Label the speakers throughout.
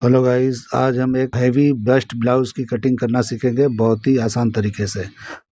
Speaker 1: Hello guys, आज हम एक हैवी बस्ट ब्लाउज की कटिंग करना सीखेंगे बहुत ही आसान तरीके से।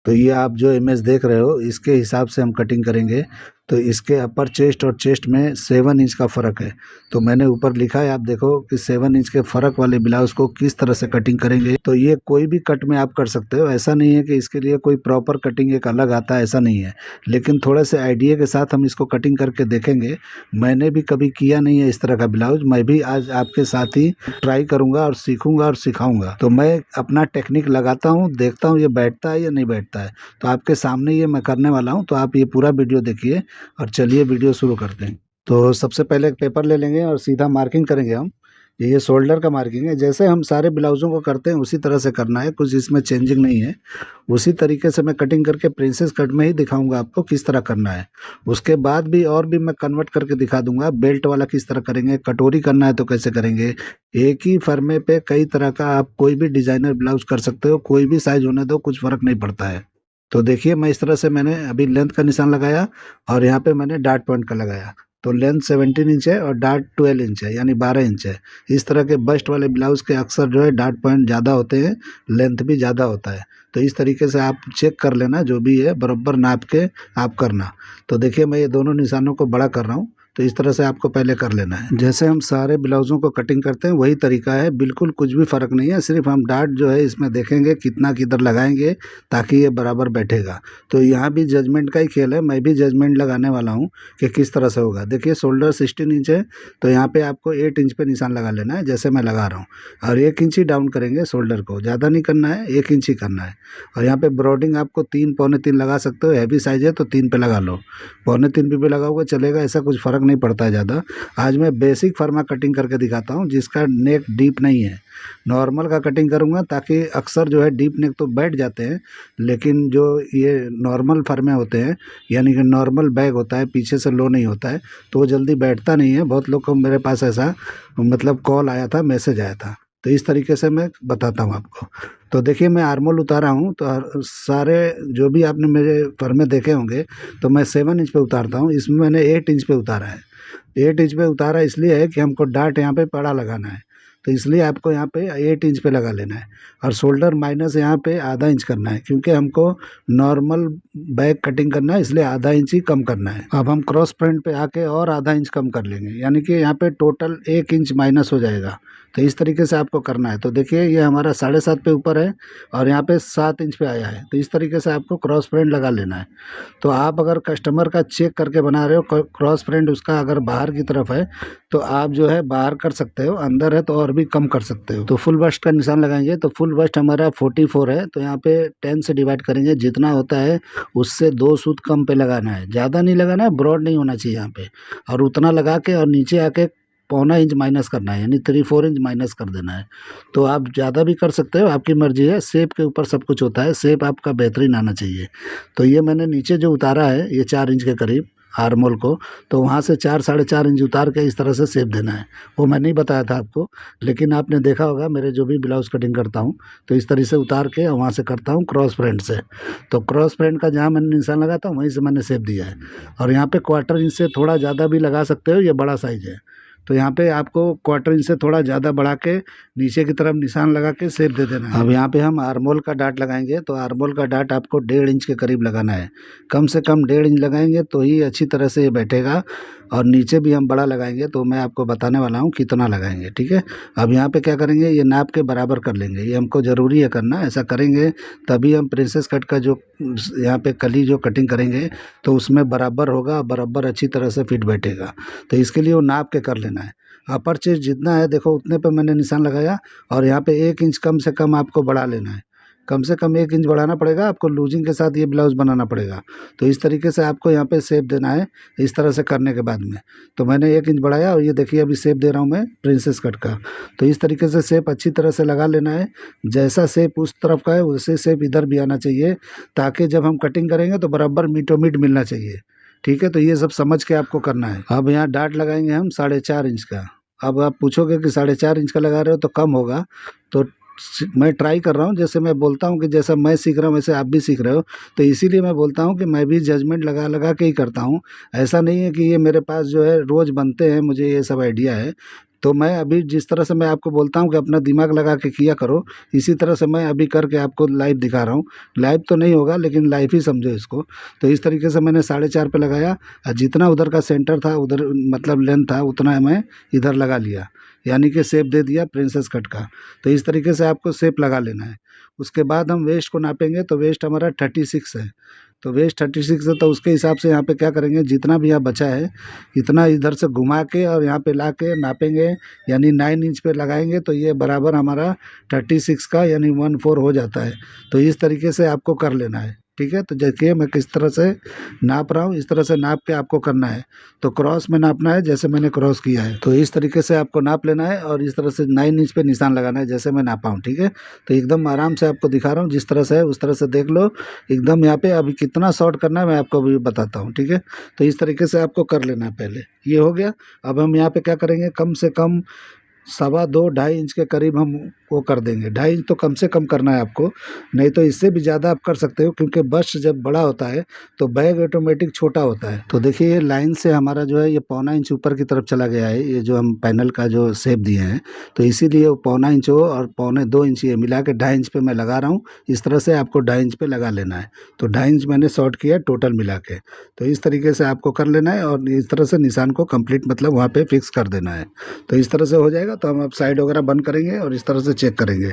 Speaker 1: तो ये आप जो इमेज देख रहे हो इसके हिसाब से हम कटिंग करेंगे। तो इसके अपर चेस्ट और चेस्ट में 7 इंच का फ़र्क है। तो मैंने ऊपर लिखा है, आप देखो कि 7 इंच के फ़र्क वाले ब्लाउज को किस तरह से कटिंग करेंगे। तो ये कोई भी कट में आप कर सकते हो, ऐसा नहीं है कि इसके लिए कोई प्रॉपर कटिंग एक अलग आता है, ऐसा नहीं है। लेकिन थोड़े से आइडिया के साथ हम इसको कटिंग करके देखेंगे। मैंने भी कभी किया नहीं है इस तरह का ब्लाउज, मैं भी आज आपके साथ ही ट्राई करूंगा और सीखूंगा और सिखाऊंगा। तो मैं अपना टेक्निक लगाता हूँ, देखता हूँ ये बैठता है या नहीं बैठता है। तो आपके सामने ये मैं करने वाला हूँ, तो आप ये पूरा वीडियो देखिए और चलिए वीडियो शुरू करते हैं। तो सबसे पहले एक पेपर ले लेंगे और सीधा मार्किंग करेंगे हम। ये शोल्डर का मार्किंग है, जैसे हम सारे ब्लाउज़ों को करते हैं उसी तरह से करना है, कुछ इसमें चेंजिंग नहीं है। उसी तरीके से मैं कटिंग करके प्रिंसेस कट में ही दिखाऊंगा आपको किस तरह करना है। उसके बाद भी और भी मैं कन्वर्ट करके दिखा दूंगा, बेल्ट वाला किस तरह करेंगे, कटोरी करना है तो कैसे करेंगे। एक ही फर्मे पे कई तरह का आप कोई भी डिजाइनर ब्लाउज कर सकते हो, कोई भी साइज होने दो, कुछ फर्क नहीं पड़ता है। तो देखिए, मैं इस तरह से मैंने अभी लेंथ का निशान लगाया और यहाँ पे मैंने डार्ट पॉइंट का लगाया। तो लेंथ 17 इंच है और डार्ट 12 इंच है, यानी 12 इंच है। इस तरह के बस्ट वाले ब्लाउज के अक्सर जो है डार्ट पॉइंट ज़्यादा होते हैं, लेंथ भी ज़्यादा होता है। तो इस तरीके से आप चेक कर लेना, जो भी है बराबर नाप के आप करना। तो देखिए, मैं ये दोनों निशानों को बड़ा कर रहा हूँ। तो इस तरह से आपको पहले कर लेना है, जैसे हम सारे ब्लाउज़ों को कटिंग करते हैं वही तरीका है, बिल्कुल कुछ भी फ़र्क नहीं है। सिर्फ हम डार्ट जो है इसमें देखेंगे कितना किधर लगाएंगे ताकि ये बराबर बैठेगा। तो यहाँ भी जजमेंट का ही खेल है, मैं भी जजमेंट लगाने वाला हूँ कि किस तरह से होगा। देखिए, शोल्डर 16 इंच है, तो यहाँ पे आपको 8 इंच पे निशान लगा लेना है, जैसे मैं लगा रहा हूँ। और 1 इंच ही डाउन करेंगे शोल्डर को, ज़्यादा नहीं करना है, 1 इंच ही करना है। और यहाँ पे ब्रॉडिंग आपको 3 पौने 3 लगा सकते हो, हैवी साइज है तो 3 पे लगा लो, पौने 3 पे भी लगाओगे चलेगा, ऐसा कुछ फ़र्क नहीं पड़ता है ज़्यादा। आज मैं बेसिक फर्मा कटिंग करके दिखाता हूँ, जिसका नेक डीप नहीं है। नॉर्मल का कटिंग करूँगा, ताकि अक्सर जो है डीप नेक तो बैठ जाते हैं, लेकिन जो ये नॉर्मल फर्मे होते हैं, यानी कि नॉर्मल बैग होता है, पीछे से लो नहीं होता है, तो वो जल्दी बैठता नहीं है। बहुत लोग को मेरे पास ऐसा मतलब कॉल आया था, मैसेज आया था। तो इस तरीके से मैं बताता हूँ आपको। तो देखिए, मैं आर्मोल उतारा हूँ, तो सारे जो भी आपने मेरे फर्मे देखे होंगे, तो मैं 7 इंच पे उतारता हूँ। इसमें मैंने 8 इंच पे उतारा है। 8 इंच पे उतारा इसलिए है कि हमको डार्ट यहाँ पे बड़ा लगाना है, तो इसलिए आपको यहाँ पे 8 इंच पे लगा लेना है। और शोल्डर माइनस यहाँ पे आधा इंच करना है, क्योंकि हमको नॉर्मल बैक कटिंग करना है, इसलिए आधा इंच ही कम करना है। अब हम क्रॉस फ्रंट पे आके और आधा इंच कम कर लेंगे, यानी कि यहाँ पे टोटल 1 इंच माइनस हो जाएगा। तो इस तरीके से आपको करना है। तो देखिए, ये हमारा 7.5 पे ऊपर है और यहाँ पे 7 इंच पे आया है, तो इस तरीके से आपको क्रॉस फ्रंट लगा लेना है। तो आप अगर कस्टमर का चेक करके बना रहे हो, क्रॉस फ्रंट उसका अगर बाहर की तरफ है तो आप जो है बाहर कर सकते हो, अंदर है तो और भी कम कर सकते हो। तो फुल बस्ट का निशान लगाएंगे, तो फुल बस्ट हमारा 44 है, तो यहाँ पे 10 से डिवाइड करेंगे, जितना होता है उससे 2 सूत कम पे लगाना है, ज़्यादा नहीं लगाना है, ब्रॉड नहीं होना चाहिए यहाँ पे। और उतना लगा के और नीचे आके पौना इंच माइनस करना है, यानी 3-4 इंच माइनस कर देना है। तो आप ज़्यादा भी कर सकते हो, आपकी मर्जी है, शेप के ऊपर सब कुछ होता है, शेप आपका बेहतरीन आना चाहिए। तो ये मैंने नीचे जो उतारा है ये 4 इंच के करीब आर्मोल को, तो वहाँ से 4-4.5 इंच उतार के इस तरह से शेप देना है। वो मैं नहीं बताया था आपको, लेकिन आपने देखा होगा मेरे जो भी ब्लाउज कटिंग करता हूँ, तो इस तरह से उतार के वहाँ से करता हूँ क्रॉस फ्रंट से। तो क्रॉस फ्रंट का जहाँ मैंने निशान लगाता हूँ वहीं से मैंने शेप दिया है। और यहाँ पे 1/4 इंच से थोड़ा ज़्यादा भी लगा सकते हो, ये बड़ा साइज है, तो यहाँ पे आपको 1/4 इंच से थोड़ा ज़्यादा बढ़ा के नीचे की तरफ निशान लगा के शेप दे देना है। अब यहाँ पे हम आर्मोल का डाट लगाएंगे, तो आर्मोल का डाट आपको 1.5 इंच के करीब लगाना है, कम से कम 1.5 इंच लगाएंगे तो ही अच्छी तरह से ये बैठेगा। और नीचे भी हम बड़ा लगाएंगे, तो मैं आपको बताने वाला हूँ कितना लगाएंगे, ठीक है। अब यहाँ पे क्या करेंगे, ये नाप के बराबर कर लेंगे, ये हमको ज़रूरी है करना, ऐसा करेंगे तभी हम प्रिंसेस कट का जो यहाँ पे कली जो कटिंग करेंगे तो उसमें बराबर होगा, बराबर अच्छी तरह से फिट बैठेगा। तो इसके लिए वो नाप के कर लेना है। अपर चेस्ट जितना है देखो उतने पे मैंने निशान लगाया, और यहाँ पे 1 इंच कम से कम आपको बढ़ा लेना है, कम से कम 1 इंच बढ़ाना पड़ेगा आपको, लूजिंग के साथ ये ब्लाउज बनाना पड़ेगा। तो इस तरीके से आपको यहाँ पे शेप देना है, इस तरह से करने के बाद में। तो मैंने 1 इंच बढ़ाया और ये देखिए अभी शेप दे रहा हूँ मैं प्रिंसेस कट का। तो इस तरीके से शेप अच्छी तरह से लगा लेना है, जैसा शेप उस तरफ का है वैसे शेप इधर भी आना चाहिए, ताकि जब हम कटिंग करेंगे तो बराबर मीटो मीट मिलना चाहिए, ठीक है। तो ये सब समझ के आपको करना है। अब यहाँ डाट लगाएंगे हम 4.5 इंच का। अब आप पूछोगे कि 4.5 इंच का लगा रहे हो तो कम होगा, तो मैं ट्राई कर रहा हूँ, जैसे मैं बोलता हूँ कि जैसा मैं सीख रहा हूँ वैसे आप भी सीख रहे हो, तो इसीलिए मैं बोलता हूँ कि मैं भी जजमेंट लगा लगा के ही करता हूँ। ऐसा नहीं है कि ये मेरे पास जो है रोज़ बनते हैं, मुझे ये सब आइडिया है। तो मैं अभी जिस तरह से मैं आपको बोलता हूँ कि अपना दिमाग लगा के किया करो, इसी तरह से मैं अभी करके आपको लाइव दिखा रहा हूँ। लाइव तो नहीं होगा लेकिन लाइव ही समझो इसको। तो इस तरीके से मैंने 4.5 पे लगाया और जितना उधर का सेंटर था उधर मतलब लेंथ था उतना मैं इधर लगा लिया, यानी कि शेप दे दिया प्रिंसेस कट का। तो इस तरीके से आपको शेप लगा लेना है। उसके बाद हम वेस्ट को नापेंगे, तो वेस्ट हमारा 36 है। तो वेस्ट 36 है, तो उसके हिसाब से यहाँ पे क्या करेंगे, जितना भी यहाँ बचा है इतना इधर से घुमा के और यहाँ पे ला के नापेंगे, यानी 9 इंच पे लगाएंगे तो ये बराबर हमारा 36 का यानी 14 हो जाता है। तो इस तरीके से आपको कर लेना है, ठीक है। तो देखिए मैं किस तरह से नाप रहा हूँ, इस तरह से नाप के आपको करना है। तो क्रॉस में नापना है जैसे मैंने क्रॉस किया है, तो इस तरीके से आपको नाप लेना है और इस तरह से 9 इंच पे निशान लगाना है जैसे मैं नापा हूँ, ठीक है। तो एकदम आराम से आपको दिखा रहा हूँ, जिस तरह से है उस तरह से देख लो एकदम। यहाँ पे अभी कितना शॉर्ट करना है मैं आपको अभी बताता हूँ, ठीक है। तो इस तरीके से आपको कर लेना है। पहले ये हो गया। अब हम यहाँ पे क्या करेंगे, कम से कम 2.25-2.5 इंच के करीब हम वो कर देंगे। 2.5 इंच तो कम से कम करना है आपको, नहीं तो इससे भी ज़्यादा आप कर सकते हो, क्योंकि बस्ट जब बड़ा होता है तो बैग ऑटोमेटिक छोटा होता है। तो देखिए ये लाइन से हमारा जो है ये 1.25 इंच ऊपर की तरफ चला गया है, ये जो हम पैनल का जो शेप दिए हैं, तो इसीलिए वो 1.25 इंच हो और 1.25-2 इंच ये मिला के 2.5 इंच पे मैं लगा रहा हूँ। इस तरह से आपको 2.5 इंच पे लगा लेना है। तो 2.5 इंच मैंने शॉर्ट किया टोटल मिला के। तो इस तरीके से आपको कर लेना है और इस तरह से निशान को कंप्लीट मतलब वहाँ पे फिक्स कर देना है। तो इस तरह से हो जाएगा। तो हम अब साइड वगैरह बंद करेंगे और इस तरह से चेक करेंगे।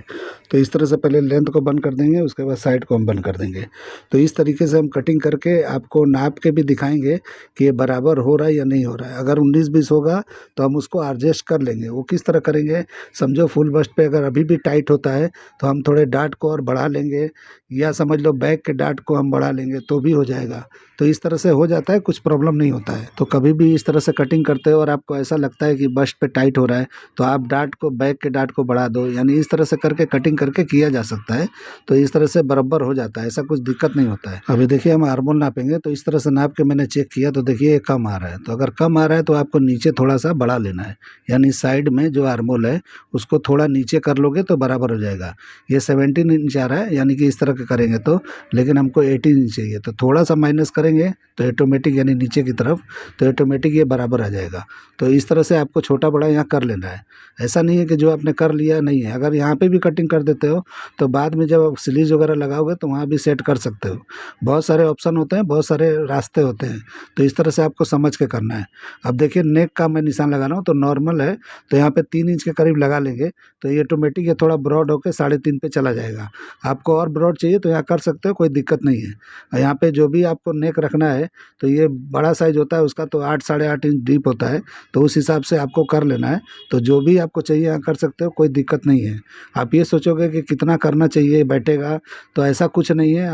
Speaker 1: तो इस तरह से पहले लेंथ को बंद कर देंगे, उसके बाद साइड को हम बंद कर देंगे। तो इस तरीके से हम कटिंग करके आपको नाप के भी दिखाएंगे कि ये बराबर हो रहा है या नहीं हो रहा है। अगर 19-20 होगा तो हम उसको एडजस्ट कर लेंगे। वो किस तरह करेंगे, समझो फुल बस्ट पे अगर अभी भी टाइट होता है तो हम थोड़े डार्ट को और बढ़ा लेंगे, या समझ लो बैक के डार्ट को हम बढ़ा लेंगे तो भी हो जाएगा। तो इस तरह से हो जाता है, कुछ प्रॉब्लम नहीं होता है। तो कभी भी इस तरह से कटिंग करते हो और आपको ऐसा लगता है कि बस्ट पे टाइट हो रहा है तो आप डार्ट को बैक के डार्ट को बढ़ा दो, यानी इस तरह से करके कटिंग करके किया जा सकता है। तो इस तरह से बराबर हो जाता है, ऐसा कुछ दिक्कत नहीं होता है। अभी देखिए हम आर्मोल नापेंगे, तो इस तरह से नाप के मैंने चेक किया तो देखिए ये कम आ रहा है। तो अगर कम आ रहा है तो आपको नीचे थोड़ा सा बढ़ा लेना है, यानी साइड में जो आर्मोल है उसको थोड़ा नीचे कर लोगे तो बराबर हो जाएगा। ये 17 इंच आ रहा है, यानी कि इस तरह के करेंगे तो, लेकिन हमको 18 इंच चाहिए, तो थोड़ा सा माइनस करेंगे तो ऑटोमेटिक यानी नीचे की तरफ, तो ऑटोमेटिक ये बराबर आ जाएगा। तो इस तरह से आपको छोटा बड़ा यहाँ कर लेना है। ऐसा नहीं है कि जो आपने कर लिया नहीं है। अगर यहाँ पे भी कटिंग कर देते हो तो बाद में जब आप स्लीव्स वगैरह लगाओगे तो वहाँ भी सेट कर सकते हो। बहुत सारे ऑप्शन होते हैं, बहुत सारे रास्ते होते हैं। तो इस तरह से आपको समझ के करना है। अब देखिए नेक का मैं निशान लगा रहा हूँ, तो नॉर्मल है तो यहाँ पे 3 इंच के करीब लगा लेंगे, तो ये ऑटोमेटिक ये थोड़ा ब्रॉड होकर 3.5 पे चला जाएगा। आपको और ब्रॉड चाहिए तो यहाँ कर सकते हो, कोई दिक्कत नहीं है। और यहाँ पे जो भी आपको नेक रखना है तो ये बड़ा साइज होता है उसका, तो 8 8.5 इंच डीप होता है, तो उस हिसाब से आपको कर लेना है। तो जो भी आपको चाहिए यहाँ कर सकते हो, कोई दिक्कत नहीं है। आप ये सोचोगे कि कितना करना चाहिए बैठेगा, तो ऐसा कुछ नहीं है।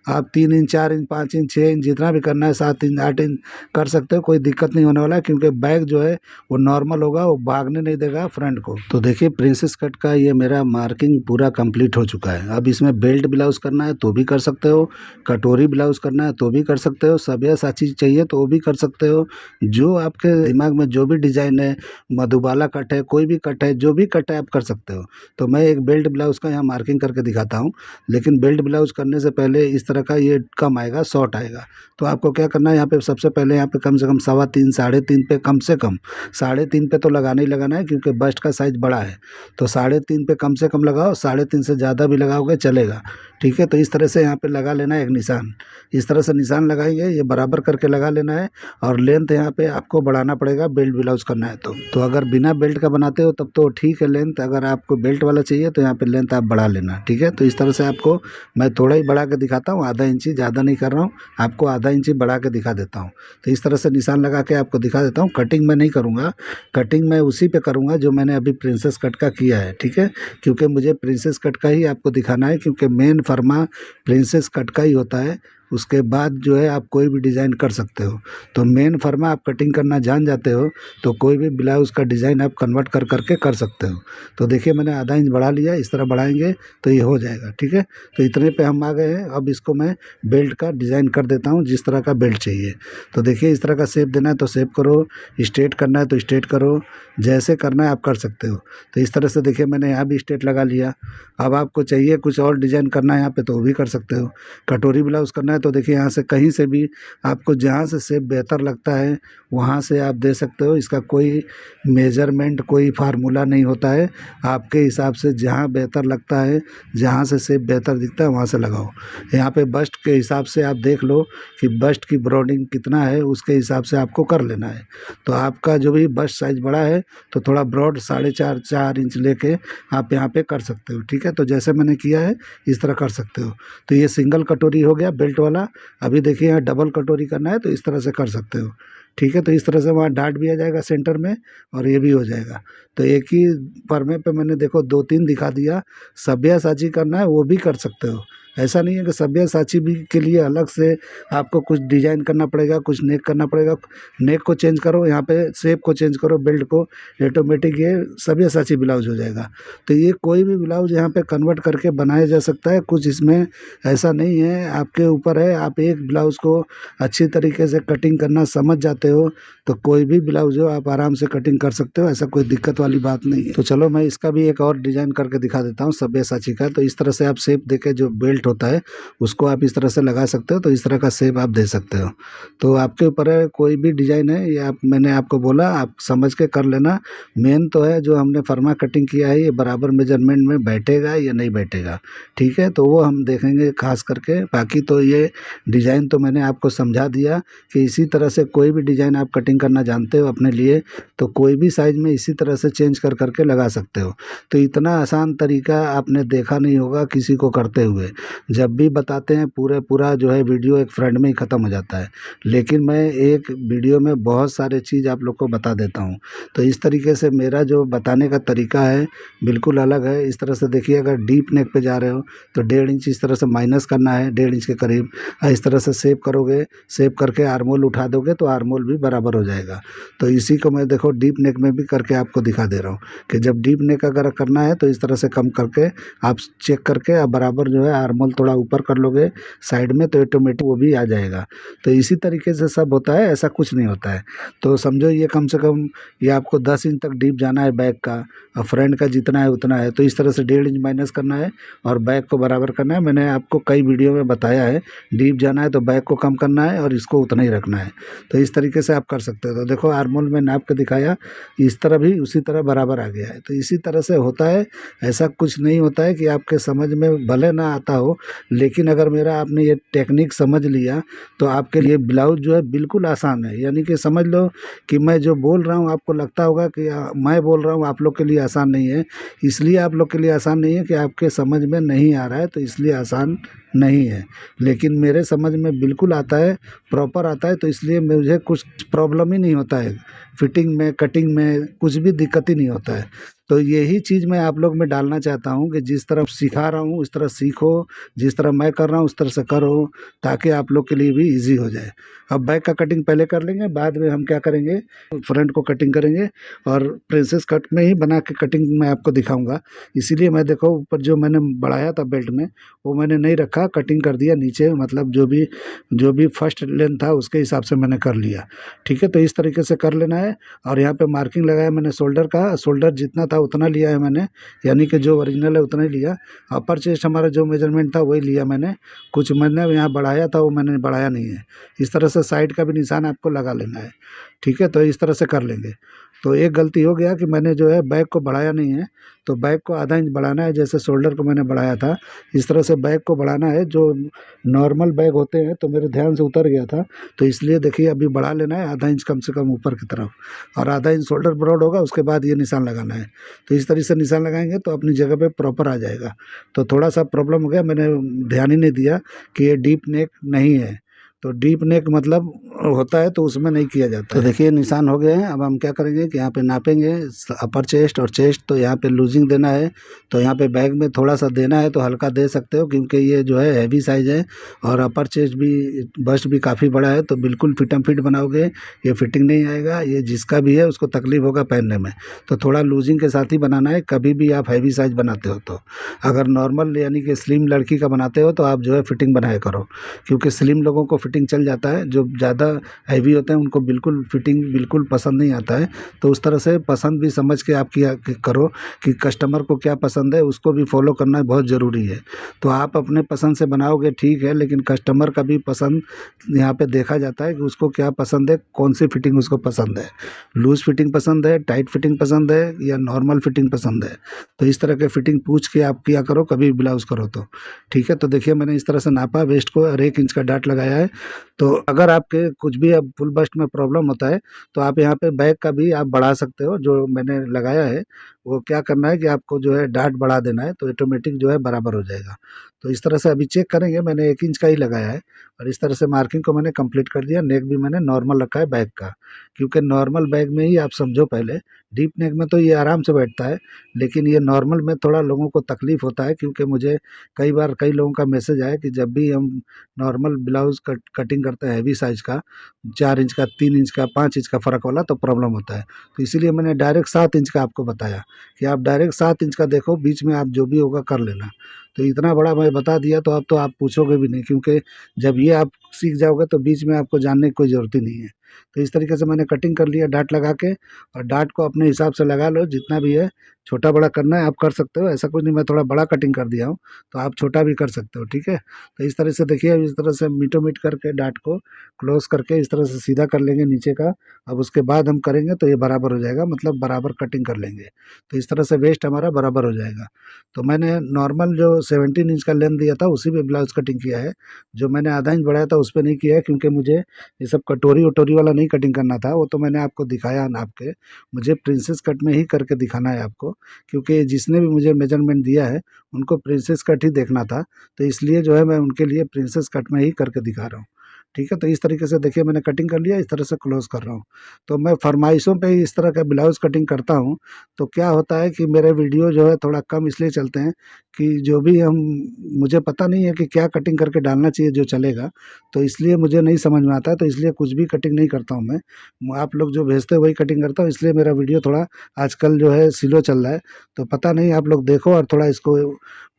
Speaker 1: आप 3 इंच 4 इंच 5 इंच 6 इंच जितना भी करना है, 7 इंच 8 इंच कर सकते हो, कोई दिक्कत नहीं होने वाला है, क्योंकि बैग जो है वो नॉर्मल होगा, वो भागने नहीं देगा फ्रंट को। तो देखिए प्रिंसेस कट का ये मेरा मार्किंग पूरा कंप्लीट हो चुका है। अब इसमें बेल्ट ब्लाउज करना है तो भी कर सकते हो, कटोरी ब्लाउज करना है तो भी कर सकते हो, सब्यासाची चाहिए तो वो भी कर सकते हो। जो आपके दिमाग में जो भी डिज़ाइन है, मधुबाला कट है, कोई भी कट है, जो भी कट है आप कर सकते हो। तो मैं एक बेल्ट ब्लाउज़ का यहाँ मार्किंग करके दिखाता हूँ, लेकिन बेल्ट ब्लाउज़ करने से पहले इस तरह का ये कम आएगा, शॉर्ट आएगा। तो आपको क्या करना है, यहाँ पे सबसे पहले यहाँ पे कम से कम 3.25 3.5 पे, कम से कम 3.5 पे तो लगाना ही लगाना है, क्योंकि बस्ट का साइज़ बड़ा है। तो 3.5 पे कम से कम लगाओ, 3.5 से ज़्यादा भी लगाओगे चलेगा, ठीक है। तो इस तरह से यहाँ पे लगा लेना है एक निशान। इस तरह से निशान लगाएंगे, ये बराबर करके लगा लेना है। और लेंथ यहाँ पे आपको बढ़ाना पड़ेगा, बेल्ट ब्लाउज करना है तो अगर बिना बेल्ट का बनाते हो तब तो ठीक है लेंथ, अगर आपको बेल्ट वाला चाहिए तो यहाँ पे लेंथ आप बढ़ा लेना, ठीक है। तो इस तरह से आपको मैं थोड़ा ही बढ़ा के दिखाता हूँ, आधा इंची, ज़्यादा नहीं कर रहा हूँ, आपको आधा इंची बढ़ा के दिखा देता हूँ। तो इस तरह से निशान लगा के आपको दिखा देता हूँ। कटिंग मैं नहीं करूँगा, कटिंग मैं उसी पे करूँगा जो मैंने अभी प्रिंसेस कट का किया है, ठीक है। क्योंकि मुझे प्रिंसेस कट का ही आपको दिखाना है, क्योंकि मेन फर्मा प्रिंसेस कट का ही होता है। उसके बाद जो है आप कोई भी डिज़ाइन कर सकते हो। तो मेन फर्मा आप कटिंग करना जान जाते हो तो कोई भी ब्लाउज़ का डिज़ाइन आप कन्वर्ट कर करके कर सकते हो। तो देखिए मैंने आधा इंच बढ़ा लिया, इस तरह बढ़ाएंगे तो ये हो जाएगा, ठीक है। तो इतने पे हम आ गए हैं। अब इसको मैं बेल्ट का डिज़ाइन कर देता हूँ, जिस तरह का बेल्ट चाहिए। तो देखिए इस तरह का शेप देना है तो शेप करो, स्ट्रेट करना है तो स्ट्रेट करो, जैसे करना है आप कर सकते हो। तो इस तरह से देखिए मैंने यहाँ भी स्ट्रेट लगा लिया। अब आपको चाहिए कुछ और डिज़ाइन करना है यहाँ पे तो वो भी कर सकते हो। कटोरी ब्लाउज़ करना है तो देखिए यहाँ से कहीं से भी आपको जहाँ से शेप बेहतर लगता है वहाँ से आप दे सकते हो। इसका कोई मेजरमेंट, कोई फार्मूला नहीं होता है। आपके हिसाब से जहाँ बेहतर लगता है, जहाँ से शेप बेहतर दिखता है वहाँ से लगाओ। यहाँ पे बस्ट के हिसाब से आप देख लो कि बस्ट की ब्रॉडिंग कितना है, उसके हिसाब से आपको कर लेना है। तो आपका जो भी बस्ट साइज़ बड़ा है तो थोड़ा ब्रॉड 4.5 इंच लेके आप यहाँ पे कर सकते हो। ठीक है, तो जैसे मैंने किया है इस तरह कर सकते हो। तो ये सिंगल कटोरी हो गया बेल्ट वाला। अभी देखिए यहाँ डबल कटोरी करना है तो इस तरह से कर सकते हो। ठीक है, तो इस तरह से वहाँ डार्ट भी आ जाएगा सेंटर में और ये भी हो जाएगा। तो एक ही परमे पे मैंने देखो 2-3 दिखा दिया। सब्यासाची करना है वो भी कर सकते हो। ऐसा नहीं है कि सब्यासाची भी के लिए अलग से आपको कुछ डिजाइन करना पड़ेगा, कुछ नेक करना पड़ेगा। नेक को चेंज करो, यहाँ पे शेप को चेंज करो, बेल्ट को, ऑटोमेटिक ये सब्यासाची ब्लाउज हो जाएगा। तो ये कोई भी ब्लाउज यहाँ पे कन्वर्ट करके बनाया जा सकता है। कुछ इसमें ऐसा नहीं है, आपके ऊपर है। आप एक ब्लाउज को अच्छी तरीके से कटिंग करना समझ जाते हो तो कोई भी ब्लाउज हो आप आराम से कटिंग कर सकते हो। ऐसा कोई दिक्कत वाली बात नहीं है। तो चलो मैं इसका भी एक और डिजाइन करके दिखा देता हूँ सब्यासाची का। तो इस तरह से आप शेप देके जो बेल्ट होता है उसको आप इस तरह से लगा सकते हो। तो इस तरह का शेप आप दे सकते हो। तो आपके ऊपर है, कोई भी डिजाइन है ये मैंने आपको बोला आप समझ के कर लेना। मेन तो है जो हमने फर्मा कटिंग किया है ये बराबर मेजरमेंट में बैठेगा या नहीं बैठेगा। ठीक है, तो वो हम देखेंगे खास करके। बाकी तो ये डिज़ाइन तो मैंने आपको समझा दिया कि इसी तरह से कोई भी डिज़ाइन आप कटिंग करना जानते हो अपने लिए तो कोई भी साइज़ में इसी तरह से चेंज कर करके लगा सकते हो। तो इतना आसान तरीका आपने देखा नहीं होगा किसी को करते हुए। जब भी बताते हैं पूरा जो है वीडियो एक फ्रेंड में ही ख़त्म हो जाता है, लेकिन मैं एक वीडियो में बहुत सारे चीज़ आप लोग को बता देता हूँ। तो इस तरीके से मेरा जो बताने का तरीका है बिल्कुल अलग है। इस तरह से देखिए, अगर डीप नेक पे जा रहे हो तो 1.5 इंच इस तरह से माइनस करना है, 1.5 इंच के करीब। इस तरह से शेप करोगे, शेप करके आर्मोल उठा दोगे तो आर्मोल भी बराबर हो जाएगा। तो इसी को मैं देखो डीप नेक में भी करके आपको दिखा दे रहा हूँ कि जब डीप नेक अगर करना है तो इस तरह से कम करके आप चेक करके आप बराबर जो है आर्मोल थोड़ा ऊपर कर लोगे साइड में तो ऑटोमेटिक वो भी आ जाएगा। तो इसी तरीके से सब होता है, ऐसा कुछ नहीं होता है। तो समझो ये कम से कम ये आपको 10 इंच तक डीप जाना है बैक का, और फ्रंट का जितना है उतना है। तो इस तरह से 1.5 इंच माइनस करना है और बैक को बराबर करना है। मैंने आपको कई वीडियो में बताया है, डीप जाना है तो बैक को कम करना है और इसको उतना ही रखना है। तो इस तरीके से आप कर सकते हो। तो देखो आर्मोल में नाप के दिखाया, इस तरह भी उसी तरह बराबर आ गया है। तो इसी तरह से होता है, ऐसा कुछ नहीं होता है कि आपके समझ में भले ना आता हो, लेकिन अगर मेरा आपने ये टेक्निक समझ लिया तो आपके लिए ब्लाउज जो है बिल्कुल आसान है। यानी कि समझ लो कि मैं जो बोल रहा हूँ आपको लगता होगा कि मैं बोल रहा हूँ आप लोग के लिए आसान नहीं है। इसलिए आप लोग के लिए आसान नहीं है कि आपके समझ में नहीं आ रहा है, तो इसलिए आसान नहीं है। लेकिन मेरे समझ में बिल्कुल आता है, प्रॉपर आता है। तो इसलिए मुझे कुछ प्रॉब्लम ही नहीं होता है, फिटिंग में, कटिंग में कुछ भी दिक्कत ही नहीं होता है। तो यही चीज़ मैं आप लोग में डालना चाहता हूँ कि जिस तरह सिखा रहा हूँ उस तरह सीखो, जिस तरह मैं कर रहा हूँ उस तरह से करो, ताकि आप लोग के लिए भी इजी हो जाए। अब बैक का कटिंग पहले कर लेंगे, बाद में हम क्या करेंगे, फ्रंट को कटिंग करेंगे और प्रिंसेस कट में ही बना के कटिंग मैं आपको दिखाऊंगा। इसीलिए मैं देखो ऊपर जो मैंने बढ़ाया था बेल्ट में वो मैंने नहीं रखा, कटिंग कर दिया नीचे, मतलब जो भी फर्स्ट लेंथ था उसके हिसाब से मैंने कर लिया। ठीक है, तो इस तरीके से कर लेना है। और यहाँ पे मार्किंग लगाया मैंने शोल्डर का, शोल्डर जितना था उतना लिया है मैंने, यानी कि जो ओरिजिनल है उतना ही लिया। अपर चेस्ट हमारा जो मेजरमेंट था वही लिया मैंने, कुछ मैंने यहाँ बढ़ाया था वो मैंने बढ़ाया नहीं है। इस तरह से साइड का भी निशान आपको लगा लेना है। ठीक है, तो इस तरह से कर लेंगे। तो एक गलती हो गया कि मैंने जो है बैक को बढ़ाया नहीं है, तो बैक को आधा इंच बढ़ाना है। जैसे शोल्डर को मैंने बढ़ाया था इस तरह से बैक को बढ़ाना है। जो नॉर्मल बैक होते हैं तो मेरे ध्यान से उतर गया था, तो इसलिए देखिए अभी बढ़ा लेना है आधा इंच कम से कम ऊपर की तरफ, और आधा इंच शोल्डर ब्रॉड होगा, उसके बाद ये निशान लगाना है। तो इस तरीके से निशान लगाएंगे तो अपनी जगह पे प्रॉपर आ जाएगा। तो थोड़ा सा प्रॉब्लम हो गया, मैंने ध्यान ही नहीं दिया कि ये डीप नेक नहीं है। तो डीप नेक मतलब होता है तो उसमें नहीं किया जाता। तो देखिए निशान हो गए हैं। अब हम क्या करेंगे कि यहाँ पे नापेंगे अपर चेस्ट और चेस्ट। तो यहाँ पे लूजिंग देना है, तो यहाँ पे बैक में थोड़ा सा देना है तो हल्का दे सकते हो, क्योंकि ये जो है हैवी साइज़ है और अपर चेस्ट भी, बस्ट भी काफ़ी बड़ा है। तो बिल्कुल फिटम फिट बनाओगे ये फिटिंग नहीं आएगा, ये जिसका भी है उसको तकलीफ होगा पहनने में। तो थोड़ा लूजिंग के साथ ही बनाना है कभी भी आप हैवी साइज़ बनाते हो तो। अगर नॉर्मल यानी कि स्लिम लड़की का बनाते हो तो आप जो है फिटिंग बनाया करो, क्योंकि स्लिम लोगों को फिटिंग कटिंग चल जाता है, जो ज़्यादा हैवी होते हैं उनको बिल्कुल फिटिंग बिल्कुल पसंद नहीं आता है। तो उस तरह से पसंद भी समझ के आप किया करो कि कस्टमर को क्या पसंद है, उसको भी फॉलो करना बहुत ज़रूरी है। तो आप अपने पसंद से बनाओगे ठीक है, लेकिन कस्टमर का भी पसंद यहाँ पे देखा जाता है कि उसको क्या पसंद है, कौन सी फिटिंग उसको पसंद है, लूज़ फिटिंग पसंद है, टाइट फिटिंग पसंद है या नॉर्मल फिटिंग पसंद है। तो इस तरह के फिटिंग पूछ के आप किया करो कभी ब्लाउज़ करो तो, ठीक है। तो देखिए मैंने इस तरह से नापा वेस्ट को और 1 इंच का डाट लगाया है। तो अगर आपके कुछ भी अब फुल बस्ट में प्रॉब्लम होता है तो आप यहाँ पे बैक का भी आप बढ़ा सकते हो। जो मैंने लगाया है वो क्या करना है कि आपको जो है डाट बढ़ा देना है, तो ऑटोमेटिक जो है बराबर हो जाएगा। तो इस तरह से अभी चेक करेंगे, मैंने 1 इंच का ही लगाया है और इस तरह से मार्किंग को मैंने कंप्लीट कर दिया। नेक भी मैंने नॉर्मल रखा है बैक का, क्योंकि नॉर्मल बैक में ही आप समझो पहले, डीप नेक में तो ये आराम से बैठता है, लेकिन ये नॉर्मल में थोड़ा लोगों को तकलीफ होता है। क्योंकि मुझे कई बार कई लोगों का मैसेज आया कि जब भी हम नॉर्मल ब्लाउज कटिंग करते हैं हैवी साइज का, 4 इंच का, 3 इंच का, 5 इंच का फ़र्क वाला, तो प्रॉब्लम होता है। तो इसीलिए मैंने डायरेक्ट 7 इंच का आपको बताया कि आप डायरेक्ट 7 इंच का देखो, बीच में आप जो भी होगा कर लेना। तो इतना बड़ा मैं बता दिया तो अब तो आप पूछोगे भी नहीं, क्योंकि जब ये आप सीख जाओगे तो बीच में आपको जानने की कोई ज़रूरत ही नहीं है। तो इस तरीके से मैंने कटिंग कर लिया डाट लगा के, और डाट को अपने हिसाब से लगा लो, जितना भी है छोटा बड़ा करना है आप कर सकते हो, ऐसा कुछ नहीं। मैं थोड़ा बड़ा कटिंग कर दिया हूँ, तो आप छोटा भी कर सकते हो, ठीक है। तो इस तरह से देखिए, इस तरह से मीटो मीट करके डाट को क्लोज करके इस तरह से सीधा कर लेंगे नीचे का। अब उसके बाद हम करेंगे तो ये बराबर हो जाएगा, मतलब बराबर कटिंग कर लेंगे, तो इस तरह से वेस्ट हमारा बराबर हो जाएगा। तो मैंने नॉर्मल जो 17 इंच का लेंथ दिया था उसी पे ब्लाउज कटिंग किया है। जो मैंने आधा इंच बढ़ाया था उस पर नहीं किया है, क्योंकि मुझे ये सब कटोरी वटोरी वाला नहीं कटिंग करना था। वो तो मैंने आपको दिखाया नाप के, मुझे प्रिंसेस कट में ही करके दिखाना है आपको, क्योंकि जिसने भी मुझे मेजरमेंट दिया है उनको प्रिंसेस कट ही देखना था। तो इसलिए जो है मैं उनके लिए प्रिंसेस कट में ही करके दिखा रहा हूँ, ठीक है। तो इस तरीके से देखिए मैंने कटिंग कर लिया, इस तरह से क्लोज कर रहा हूँ। तो मैं फरमाइशों पे ही इस तरह का ब्लाउज कटिंग करता हूँ। तो क्या होता है कि मेरे वीडियो जो है थोड़ा कम इसलिए चलते हैं कि जो भी हम, मुझे पता नहीं है कि क्या कटिंग करके डालना चाहिए जो चलेगा, तो इसलिए मुझे नहीं समझ में आता है। तो इसलिए कुछ भी कटिंग नहीं करता हूँ मैं, आप लोग जो भेजते हो वही कटिंग करता हूँ। इसलिए मेरा वीडियो थोड़ा आजकल जो है स्लो चल रहा है। तो पता नहीं, आप लोग देखो और थोड़ा इसको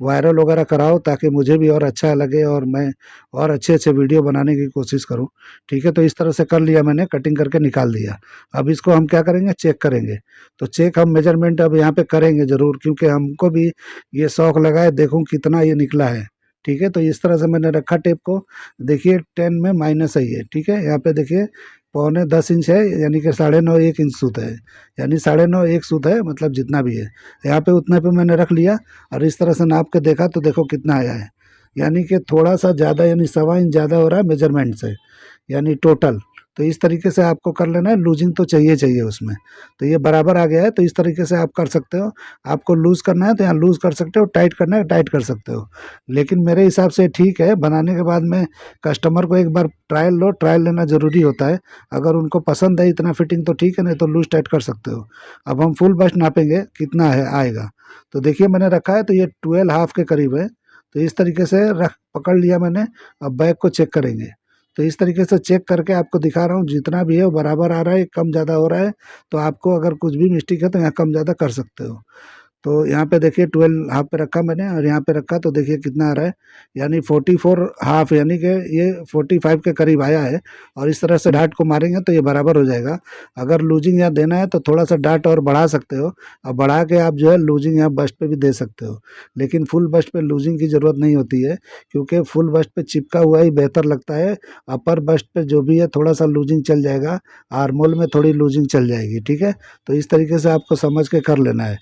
Speaker 1: वायरल वगैरह कराओ, ताकि मुझे भी और अच्छा लगे और मैं और अच्छे अच्छे वीडियो बनाने की कोशिश करूं, ठीक है। तो इस तरह से कर लिया, मैंने कटिंग करके निकाल दिया। अब इसको हम क्या करेंगे, चेक करेंगे। तो चेक हम मेजरमेंट अब यहाँ पे करेंगे ज़रूर, क्योंकि हमको भी ये शौक लगा है, देखूं कितना ये निकला है, ठीक है। तो इस तरह से मैंने रखा टेप को, देखिए 10 में माइनस है ये, ठीक है। यहाँ पे देखिए 9.25 इंच है, यानी कि 9.5 1 इंच सूत है, यानी 9.5 1 सूत है, मतलब जितना भी है यहाँ पे उतने पे मैंने रख लिया। और इस तरह से नाप के देखा तो देखो कितना आया है, यानी कि थोड़ा सा ज़्यादा, यानी 1.25 इंच ज़्यादा हो रहा है मेजरमेंट से, यानी टोटल। तो इस तरीके से आपको कर लेना है, लूजिंग तो चाहिए चाहिए उसमें। तो ये बराबर आ गया है, तो इस तरीके से आप कर सकते हो। आपको लूज़ करना है तो यहाँ लूज़ कर सकते हो, टाइट करना है टाइट कर सकते हो। लेकिन मेरे हिसाब से ठीक है, बनाने के बाद में कस्टमर को एक बार ट्रायल लो, ट्रायल लेना ज़रूरी होता है। अगर उनको पसंद है इतना फिटिंग तो ठीक है, नहीं तो लूज़ टाइट कर सकते हो। अब हम फुल बस्ट नापेंगे कितना है आएगा। तो देखिए मैंने रखा है, तो ये 12 हाफ के करीब है। तो इस तरीके से रख पकड़ लिया मैंने। अब बैक को चेक करेंगे, तो इस तरीके से चेक करके आपको दिखा रहा हूँ, जितना भी है वो बराबर आ रहा है, कम ज़्यादा हो रहा है। तो आपको अगर कुछ भी मिस्टेक है तो यहाँ कम ज़्यादा कर सकते हो। तो यहाँ पे देखिए 12 हाफ पे रखा मैंने, और यहाँ पे रखा तो देखिए कितना आ रहा है, यानी 44 हाफ, यानी कि ये 45 के करीब आया है। और इस तरह से डाट को मारेंगे तो ये बराबर हो जाएगा। अगर लूजिंग यहाँ देना है तो थोड़ा सा डाट और बढ़ा सकते हो, और बढ़ा के आप जो है लूजिंग यहाँ बस्ट पे भी दे सकते हो। लेकिन फुल बस्ट पे लूजिंग की ज़रूरत नहीं होती है, क्योंकि फुल बस्ट पे चिपका हुआ ही बेहतर लगता है। अपर बस्ट पे जो भी है थोड़ा सा लूजिंग चल जाएगा, आर्मोल में थोड़ी लूजिंग चल जाएगी, ठीक है। तो इस तरीके से आपको समझ के कर लेना है।